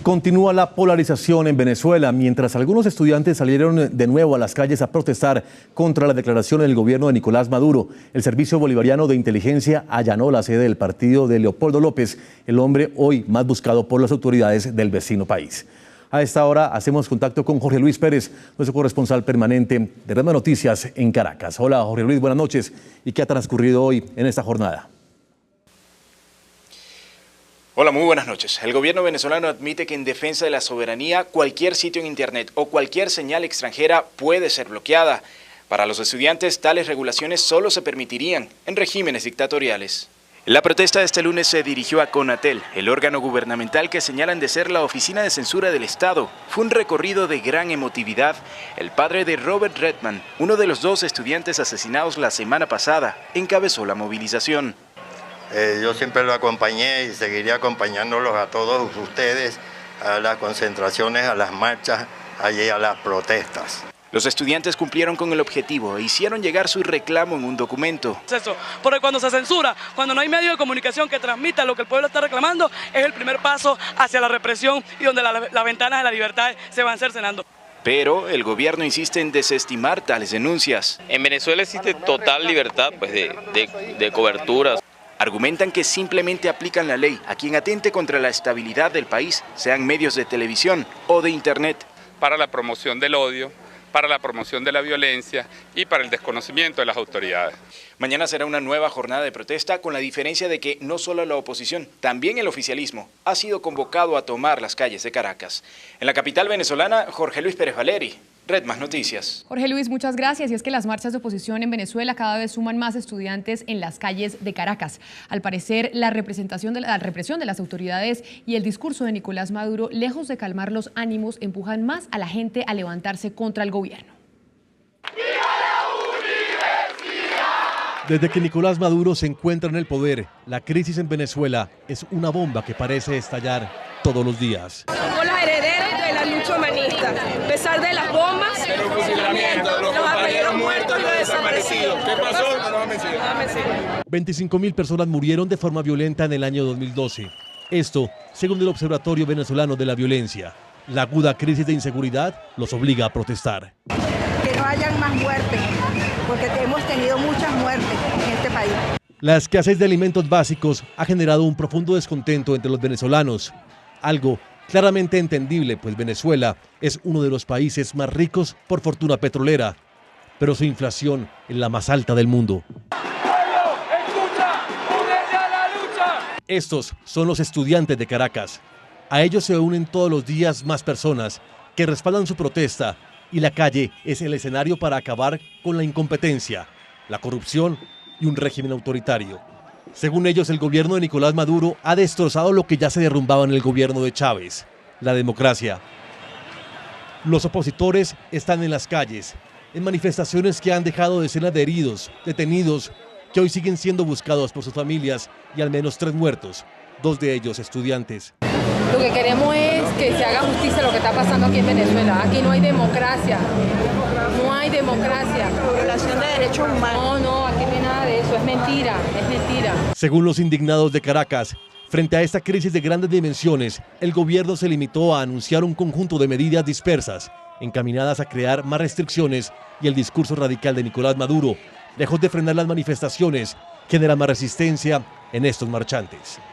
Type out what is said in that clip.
Continúa la polarización en Venezuela. Mientras algunos estudiantes salieron de nuevo a las calles a protestar contra la declaración del gobierno de Nicolás Maduro, el Servicio Bolivariano de Inteligencia allanó la sede del partido de Leopoldo López, el hombre hoy más buscado por las autoridades del vecino país. A esta hora hacemos contacto con Jorge Luis Pérez, nuestro corresponsal permanente de Redma Noticias en Caracas. Hola Jorge Luis, buenas noches. ¿Y qué ha transcurrido hoy en esta jornada? Hola, muy buenas noches. El gobierno venezolano admite que en defensa de la soberanía, cualquier sitio en Internet o cualquier señal extranjera puede ser bloqueada. Para los estudiantes, tales regulaciones solo se permitirían en regímenes dictatoriales. La protesta de este lunes se dirigió a CONATEL, el órgano gubernamental que señalan de ser la oficina de censura del Estado. Fue un recorrido de gran emotividad. El padre de Robert Redman, uno de los 2 estudiantes asesinados la semana pasada, encabezó la movilización. Yo siempre lo acompañé y seguiría acompañándolos a todos ustedes a las concentraciones, a las marchas, allí a las protestas. Los estudiantes cumplieron con el objetivo e hicieron llegar su reclamo en un documento. Porque cuando se censura, cuando no hay medio de comunicación que transmita lo que el pueblo está reclamando, es el primer paso hacia la represión y donde las ventanas de la libertad se van cercenando. Pero el gobierno insiste en desestimar tales denuncias. En Venezuela existe total libertad de coberturas. Argumentan que simplemente aplican la ley a quien atente contra la estabilidad del país, sean medios de televisión o de Internet. Para la promoción del odio, para la promoción de la violencia y para el desconocimiento de las autoridades. Mañana será una nueva jornada de protesta, con la diferencia de que no solo la oposición, también el oficialismo ha sido convocado a tomar las calles de Caracas. En la capital venezolana, Jorge Luis Pérez Valeri, Redma Noticias. Jorge Luis, muchas gracias. Y es que las marchas de oposición en Venezuela cada vez suman más estudiantes en las calles de Caracas. Al parecer, la represión de las autoridades y el discurso de Nicolás Maduro, lejos de calmar los ánimos, empujan más a la gente a levantarse contra el gobierno. Desde que Nicolás Maduro se encuentra en el poder, la crisis en Venezuela es una bomba que parece estallar todos los días. Somos los herederos de la lucha humanista. A pesar de las bombas, los fusilamientos, los compañeros muertos y los desaparecidos. ¿Qué pasó? 25.000 personas murieron de forma violenta en el año 2012. Esto, según el Observatorio Venezolano de la Violencia. La aguda crisis de inseguridad los obliga a protestar. Que no hayan más muertes, porque hemos tenido muchas muertes en este país. La escasez de alimentos básicos ha generado un profundo descontento entre los venezolanos. Algo claramente entendible, pues Venezuela es uno de los países más ricos por fortuna petrolera, pero su inflación es la más alta del mundo. Estos son los estudiantes de Caracas. A ellos se unen todos los días más personas que respaldan su protesta, y la calle es el escenario para acabar con la incompetencia, la corrupción y un régimen autoritario. Según ellos, el gobierno de Nicolás Maduro ha destrozado lo que ya se derrumbaba en el gobierno de Chávez, la democracia. Los opositores están en las calles, en manifestaciones que han dejado decenas de heridos, detenidos, que hoy siguen siendo buscados por sus familias y al menos 3 muertos, 2 de ellos estudiantes. Lo que queremos es que se haga justicia a lo que está pasando aquí en Venezuela. Aquí no hay democracia, no hay democracia. Violación de derechos humanos. No, aquí no hay nada de eso, es mentira, es mentira. Según los indignados de Caracas, frente a esta crisis de grandes dimensiones, el gobierno se limitó a anunciar un conjunto de medidas dispersas, encaminadas a crear más restricciones, y el discurso radical de Nicolás Maduro, lejos de frenar las manifestaciones, genera más resistencia en estos marchantes.